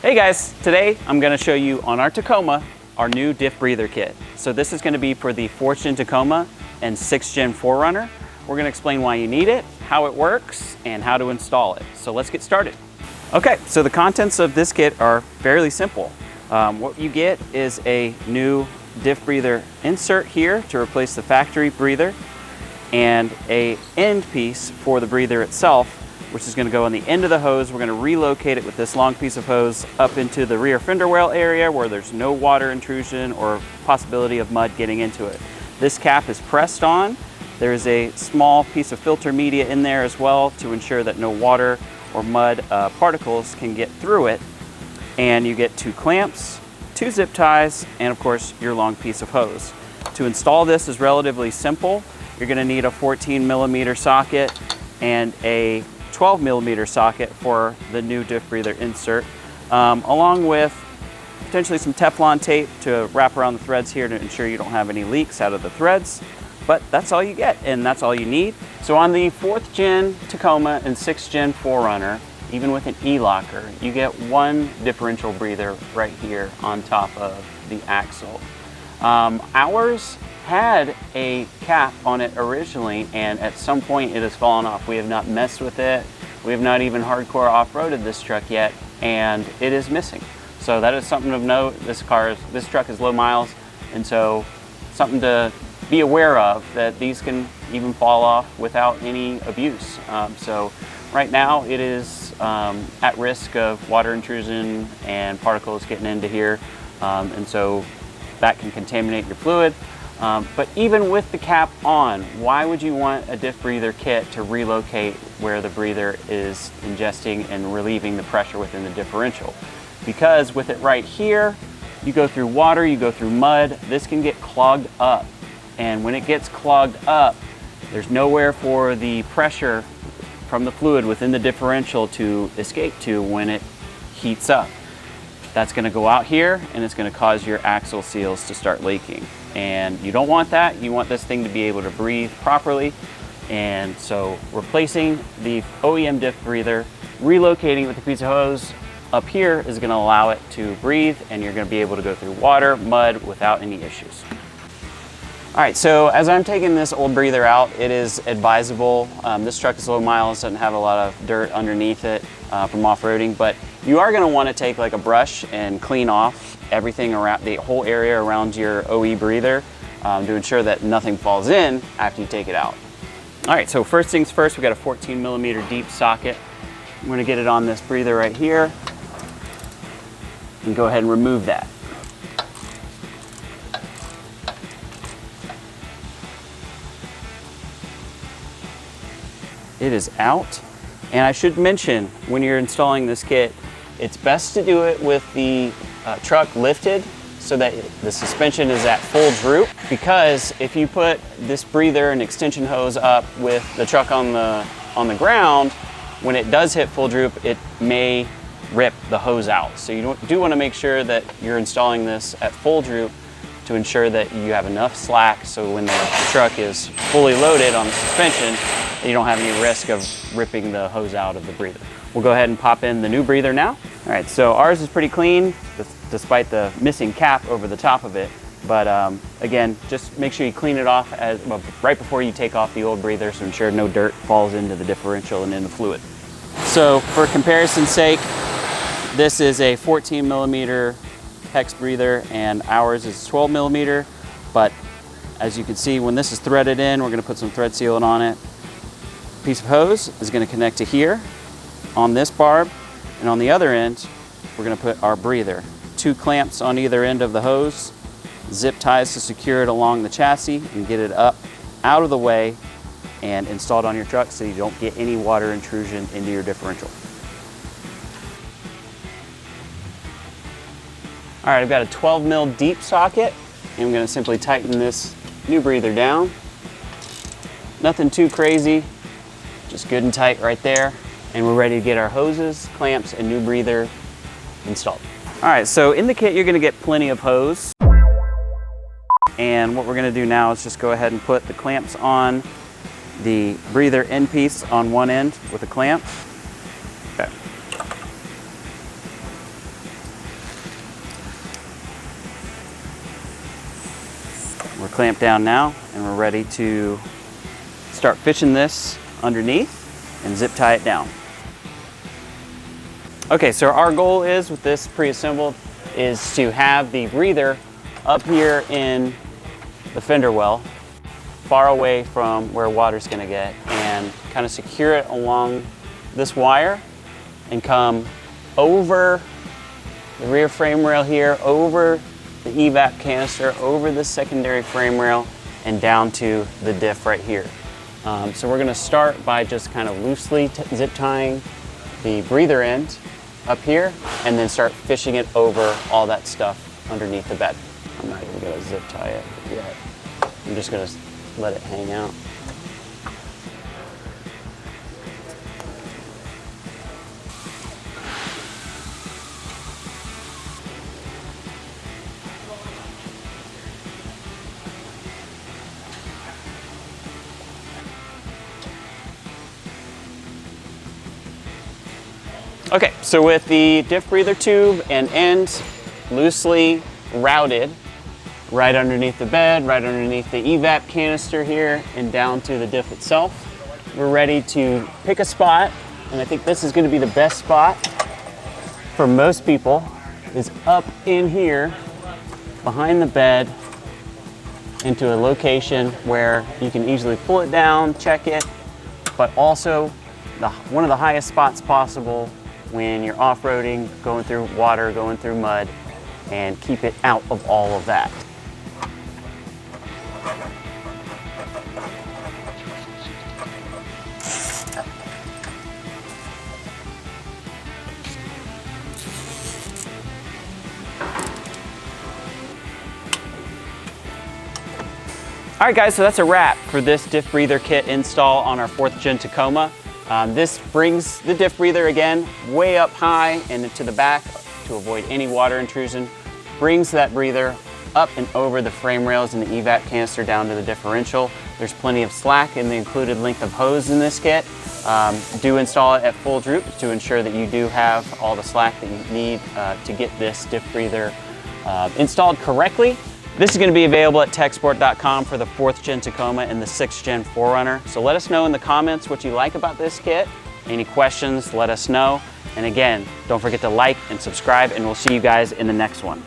Hey guys, today I'm going to show you on our Tacoma our new Diff breather kit. So this is going to be for the 4th Gen Tacoma and 6th Gen 4Runner. We're going to explain why you need it, how it works, and how to install it. So let's get started. Okay, so the contents of this kit are fairly simple. What you get is a new Diff breather insert here to replace the factory breather, and a end piece for the breather itself, which is going to go on the end of the hose. We're going to relocate it with this long piece of hose up into the rear fender well area where there's no water intrusion or possibility of mud getting into it. This cap is pressed on. There is a small piece of filter media in there as well to ensure that no water or mud particles can get through it. And you get 2 clamps, 2 zip ties, and of course your long piece of hose. To install this is relatively simple. You're going to need a 14mm socket and a 12mm socket for the new Diff breather insert, along with potentially some Teflon tape to wrap around the threads here to ensure you don't have any leaks out of the threads. But that's all you get, and that's all you need. So on the 4th Gen Tacoma and 6th Gen 4Runner, even with an E-locker, you get 1 differential breather right here on top of the axle. Ours had a cap on it originally, and at some point it has fallen off. We have not messed with it. We have not even hardcore off-roaded this truck yet, and it is missing. So that is something of note. This truck is low miles, and so something to be aware of, that these can even fall off without any abuse. So right now it is at risk of water intrusion and particles getting into here, and so that can contaminate your fluid. But even with the cap on, why would you want a Diff breather kit to relocate where the breather is ingesting and relieving the pressure within the differential? Because with it right here, you go through water, you go through mud, this can get clogged up. And when it gets clogged up, there's nowhere for the pressure from the fluid within the differential to escape to when it heats up. That's going to go out here, and it's going to cause your axle seals to start leaking. And you don't want that. You want this thing to be able to breathe properly. And so replacing the OEM Diff breather, relocating with a piece of hose up here is going to allow it to breathe, and you're going to be able to go through water, mud without any issues. All right, so as I'm taking this old breather out, it is advisable. This truck is low miles, doesn't have a lot of dirt underneath it from off-roading, but you are going to want to take like a brush and clean off everything around the whole area around your OE breather to ensure that nothing falls in after you take it out. All right, so first things first, we got a 14mm deep socket. I'm going to get it on this breather right here and go ahead and remove that. It is out. And I should mention, when you're installing this kit, it's best to do it with the truck lifted so that the suspension is at full droop, because if you put this breather and extension hose up with the truck on the ground, when it does hit full droop, it may rip the hose out. So you do want to make sure that you're installing this at full droop to ensure that you have enough slack so when the truck is fully loaded on the suspension, you don't have any risk of ripping the hose out of the breather. We'll go ahead and pop in the new breather now. All right, so ours is pretty clean despite the missing cap over the top of it. But again, just make sure you clean it off right before you take off the old breather to ensure no dirt falls into the differential and into fluid. So for comparison's sake, this is a 14mm hex breather and ours is 12mm. But as you can see, when this is threaded in, we're going to put some thread sealant on it. Piece of hose is going to connect to here on this barb, and on the other end we're going to put our breather. 2 clamps on either end of the hose, zip ties to secure it along the chassis and get it up out of the way and installed on your truck so you don't get any water intrusion into your differential. All right, I've got a 12mm deep socket, and I'm going to simply tighten this new breather down. Nothing too crazy, just good and tight right there. And we're ready to get our hoses, clamps, and new breather installed. All right, so in the kit, you're gonna get plenty of hose. And what we're gonna do now is just go ahead and put the clamps on the breather end piece on one end with a clamp. Okay. We're clamped down now and we're ready to start fishing this underneath and zip tie it down. Okay, so our goal is with this pre-assembled is to have the breather up here in the fender well, far away from where water's gonna get, and kind of secure it along this wire and come over the rear frame rail here, over the evap canister, over the secondary frame rail, and down to the diff right here. So we're gonna start by just kind of loosely zip tying the breather end up here, and then start fishing it over all that stuff underneath the bed. I'm not even gonna zip tie it yet. I'm just gonna let it hang out. Okay, so with the diff breather tube and end loosely routed right underneath the bed, right underneath the evap canister here, and down to the diff itself, we're ready to pick a spot, and I think this is going to be the best spot for most people, is up in here behind the bed into a location where you can easily pull it down, check it, but also one of the highest spots possible when you're off-roading, going through water, going through mud, and keep it out of all of that. All right guys, so that's a wrap for this diff breather kit install on our 4th gen Tacoma. This brings the diff breather again way up high and to the back to avoid any water intrusion. Brings that breather up and over the frame rails and the evap canister down to the differential. There's plenty of slack in the included length of hose in this kit. Do install it at full droop to ensure that you do have all the slack that you need to get this diff breather installed correctly. This is going to be available at Teqsport.com for the 4th gen Tacoma and the 6th gen 4Runner. So let us know in the comments what you like about this kit. Any questions, let us know. And again, don't forget to like and subscribe, and we'll see you guys in the next one.